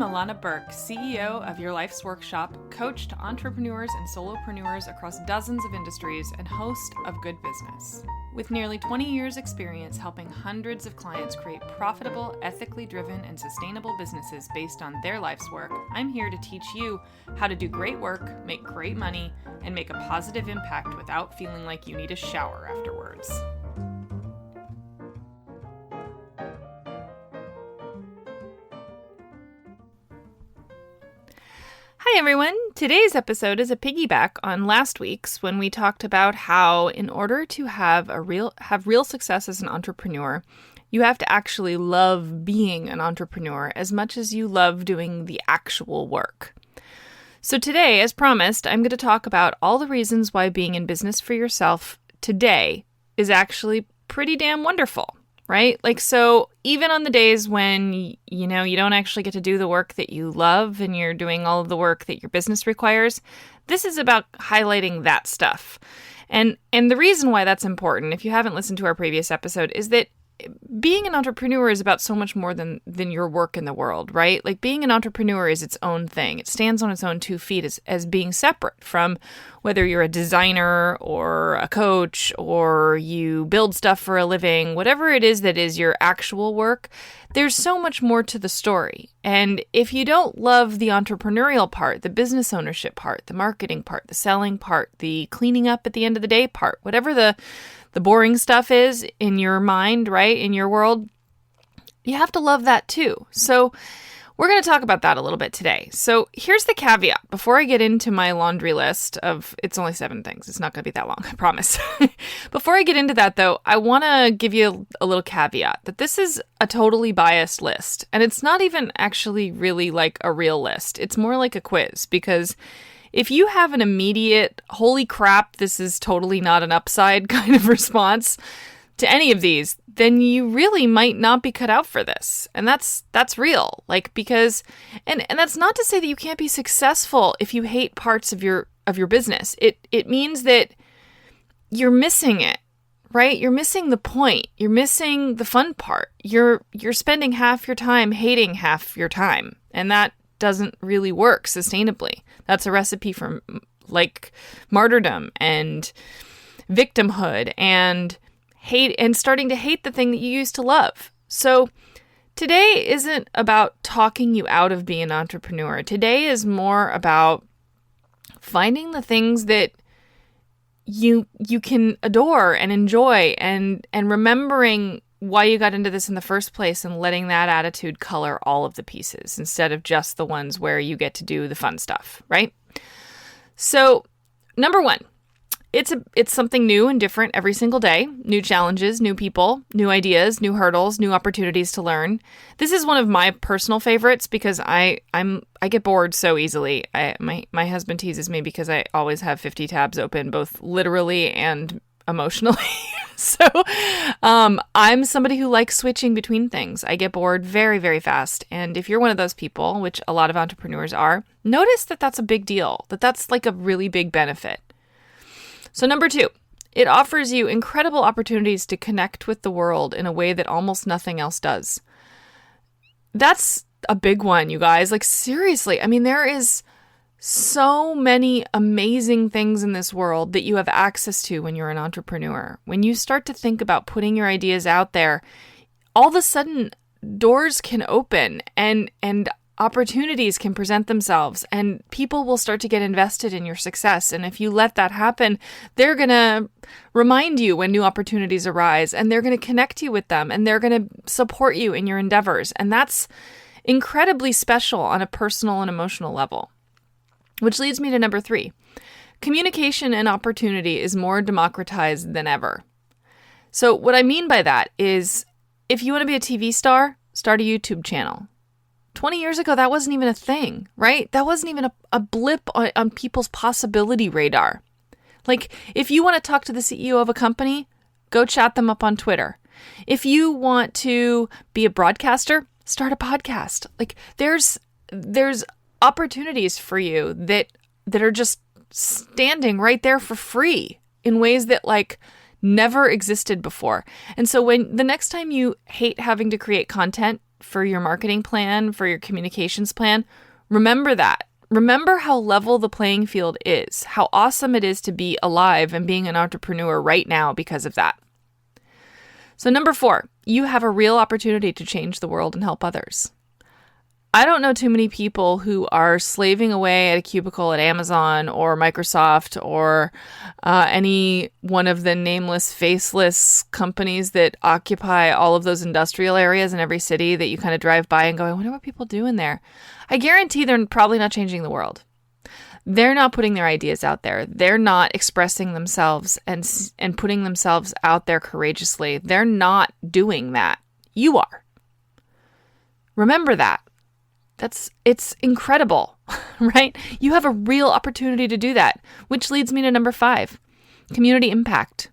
Illana Burk, CEO of Your Life's Workshop, coach to entrepreneurs and solopreneurs across dozens of industries, and host of Good Business. With nearly 20 years' experience helping hundreds of clients create profitable, ethically driven, and sustainable businesses based on their life's work, I'm here to teach you how to do great work, make great money, and make a positive impact without feeling like you need a shower afterwards. Hi everyone! Today's episode is a piggyback on last week's when we talked about how in order to have real success as an entrepreneur, you have to actually love being an entrepreneur as much as you love doing the actual work. So today, as promised, I'm going to talk about all the reasons why being in business for yourself today is actually pretty damn wonderful. Right? So even on the days when, you don't actually get to do the work that you love and you're doing all of the work that your business requires, this is about highlighting that stuff. And the reason why that's important, if you haven't listened to our previous episode, is that being an entrepreneur is about so much more than your work in the world, right? Like being an entrepreneur is its own thing. It stands on its own 2 feet as being separate from whether you're a designer or a coach or you build stuff for a living, whatever it is that is your actual work, there's so much more to the story. And if you don't love the entrepreneurial part, the business ownership part, the marketing part, the selling part, the cleaning up at the end of the day part, whatever the boring stuff is in your mind, right, in your world, you have to love that too. So we're going to talk about that a little bit today. So here's the caveat. Before I get into my laundry list of, it's only 7 things. It's not going to be that long, I promise. Before I get into that though, I want to give you a little caveat that this is a totally biased list. And it's not even actually really like a real list. It's more like a quiz because if you have an immediate, holy crap, this is totally not an upside kind of response to any of these, then you really might not be cut out for this. And that's real. Because that's not to say that you can't be successful if you hate parts of your business. It means that you're missing it, right? You're missing the point. You're missing the fun part. You're spending half your time hating half your time. And that doesn't really work sustainably. That's a recipe for martyrdom and victimhood and hate and starting to hate the thing that you used to love. So today isn't about talking you out of being an entrepreneur. Today is more about finding the things that you can adore and enjoy and remembering why you got into this in the first place and letting that attitude color all of the pieces instead of just the ones where you get to do the fun stuff, right? So, number 1, it's something new and different every single day. New challenges, new people, new ideas, new hurdles, new opportunities to learn. This is one of my personal favorites because I get bored so easily. My husband teases me because I always have 50 tabs open, both literally and emotionally. So I'm somebody who likes switching between things. I get bored very, very fast. And if you're one of those people, which a lot of entrepreneurs are, notice that that's a big deal, that's like a really big benefit. So number 2, it offers you incredible opportunities to connect with the world in a way that almost nothing else does. That's a big one, you guys. Seriously, there is so many amazing things in this world that you have access to when you're an entrepreneur. When you start to think about putting your ideas out there, all of a sudden doors can open and opportunities can present themselves and people will start to get invested in your success. And if you let that happen, they're going to remind you when new opportunities arise and they're going to connect you with them and they're going to support you in your endeavors. And that's incredibly special on a personal and emotional level. Which leads me to number 3. Communication and opportunity is more democratized than ever. So what I mean by that is if you want to be a TV star, start a YouTube channel. 20 years ago, that wasn't even a thing, right? That wasn't even a blip on people's possibility radar. If you want to talk to the CEO of a company, go chat them up on Twitter. If you want to be a broadcaster, start a podcast. There's opportunities for you that are just standing right there for free in ways that never existed before. And so when the next time you hate having to create content, for your marketing plan, for your communications plan, remember that. Remember how level the playing field is, how awesome it is to be alive and being an entrepreneur right now because of that. So number 4, you have a real opportunity to change the world and help others. I don't know too many people who are slaving away at a cubicle at Amazon or Microsoft or any one of the nameless, faceless companies that occupy all of those industrial areas in every city that you kind of drive by and go, I wonder what people do in there. I guarantee they're probably not changing the world. They're not putting their ideas out there. They're not expressing themselves and putting themselves out there courageously. They're not doing that. You are. Remember that. It's incredible, right? You have a real opportunity to do that, which leads me to number 5, community impact.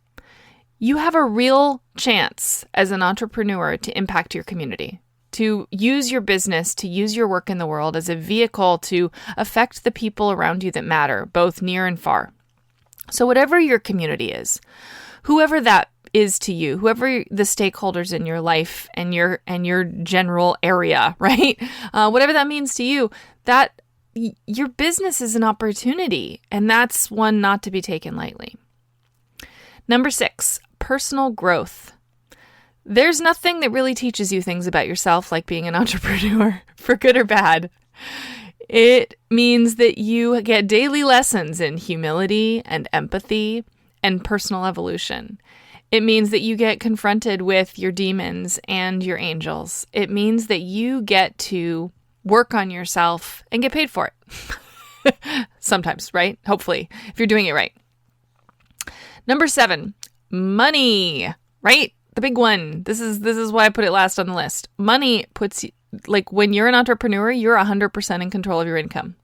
You have a real chance as an entrepreneur to impact your community, to use your business, to use your work in the world as a vehicle to affect the people around you that matter, both near and far. So whatever your community is, whoever that is to you, whoever the stakeholders in your life and your general area, right? Whatever that means to you, that your business is an opportunity, and that's one not to be taken lightly. Number 6, personal growth. There's nothing that really teaches you things about yourself like being an entrepreneur, for good or bad. It means that you get daily lessons in humility and empathy and personal evolution. It means that you get confronted with your demons and your angels. It means that you get to work on yourself and get paid for it. Sometimes, right? Hopefully, if you're doing it right. Number 7, money, right? The big one. This is why I put it last on the list. Money puts you, like when you're an entrepreneur, you're 100% in control of your income.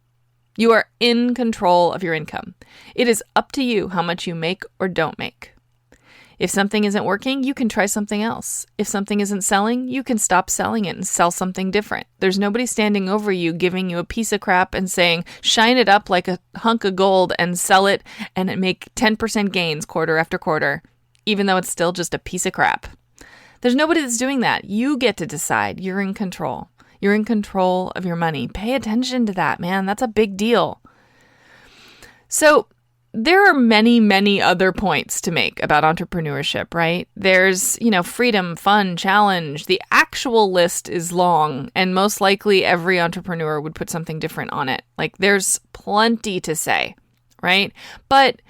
You are in control of your income. It is up to you how much you make or don't make. If something isn't working, you can try something else. If something isn't selling, you can stop selling it and sell something different. There's nobody standing over you giving you a piece of crap and saying, shine it up like a hunk of gold and sell it and make 10% gains quarter after quarter, even though it's still just a piece of crap. There's nobody that's doing that. You get to decide. You're in control. You're in control of your money. Pay attention to that, man. That's a big deal. So there are many, many other points to make about entrepreneurship, right? There's, freedom, fun, challenge. The actual list is long, and most likely every entrepreneur would put something different on it. Like, there's plenty to say, right? But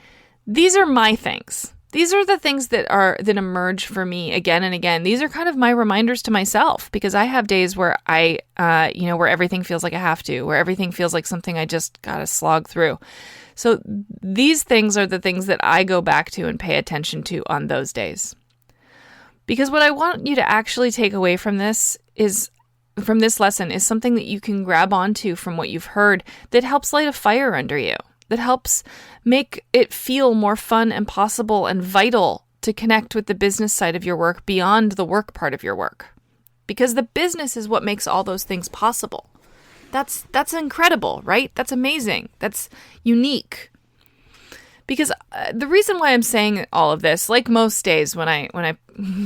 these are my things. These are the things that emerge for me again and again. These are kind of my reminders to myself, because I have days where where everything feels like I have to, where everything feels like something I just gotta slog through. So these things are the things that I go back to and pay attention to on those days. Because what I want you to actually take away from this lesson is something that you can grab onto from what you've heard that helps light a fire under you, that helps make it feel more fun and possible and vital to connect with the business side of your work beyond the work part of your work. Because the business is what makes all those things possible. That's incredible, right? That's amazing. That's unique. Because the reason why I'm saying all of this, like most days when I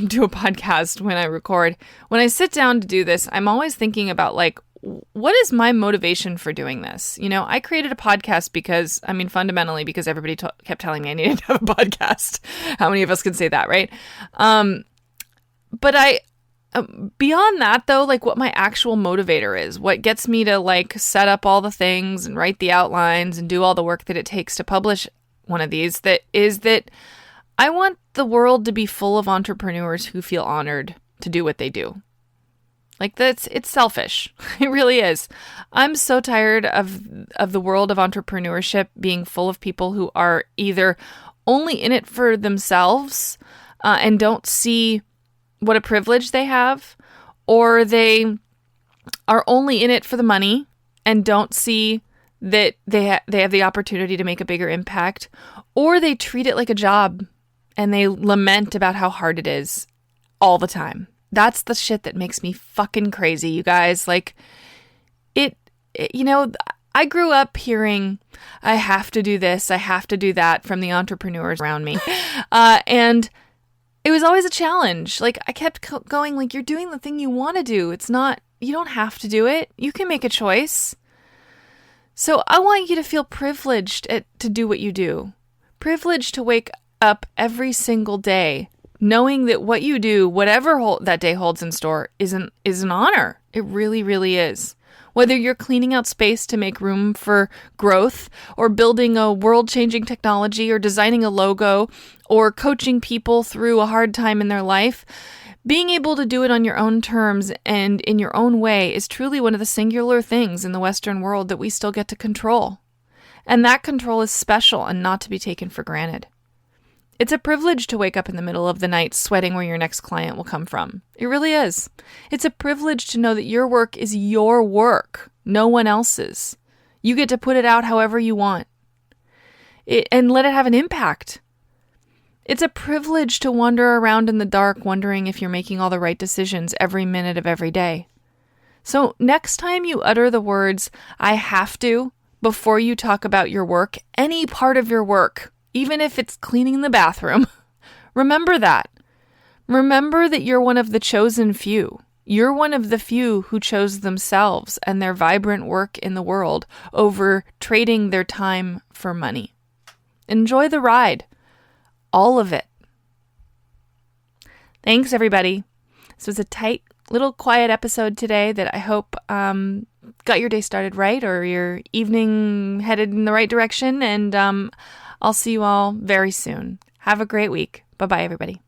do a podcast, when I record, when I sit down to do this, I'm always thinking about what is my motivation for doing this? I created a podcast fundamentally because everybody kept telling me I needed to have a podcast. How many of us can say that, right? But beyond that, though, what my actual motivator is, what gets me to set up all the things and write the outlines and do all the work that it takes to publish one of these, that I want the world to be full of entrepreneurs who feel honored to do what they do. It's selfish. It really is. I'm so tired of the world of entrepreneurship being full of people who are either only in it for themselves and don't see what a privilege they have, or they are only in it for the money and don't see that they have the opportunity to make a bigger impact, or they treat it like a job and they lament about how hard it is all the time. That's the shit that makes me fucking crazy, you guys. I grew up hearing, I have to do this, I have to do that from the entrepreneurs around me. And it was always a challenge. Like, I kept going, like, you're doing the thing you want to do. It's not, you don't have to do it. You can make a choice. So I want you to feel privileged to do what you do. Privileged to wake up every single day knowing that what you do, whatever that day holds in store, is an honor. It really, really is. Whether you're cleaning out space to make room for growth, or building a world-changing technology, or designing a logo, or coaching people through a hard time in their life, being able to do it on your own terms and in your own way is truly one of the singular things in the Western world that we still get to control. And that control is special and not to be taken for granted. It's a privilege to wake up in the middle of the night sweating where your next client will come from. It really is. It's a privilege to know that your work is your work, no one else's. You get to put it out however you want and let it have an impact. It's a privilege to wander around in the dark wondering if you're making all the right decisions every minute of every day. So next time you utter the words, "I have to," before you talk about your work, any part of your work, even if it's cleaning the bathroom, remember that. Remember that you're one of the chosen few. You're one of the few who chose themselves and their vibrant work in the world over trading their time for money. Enjoy the ride. All of it. Thanks, everybody. This was a tight, little quiet episode today that I hope got your day started right, or your evening headed in the right direction. And I'll see you all very soon. Have a great week. Bye-bye, everybody.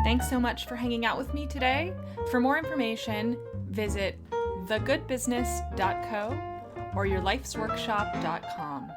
Thanks so much for hanging out with me today. For more information, visit thegoodbusiness.co or yourlifesworkshop.com.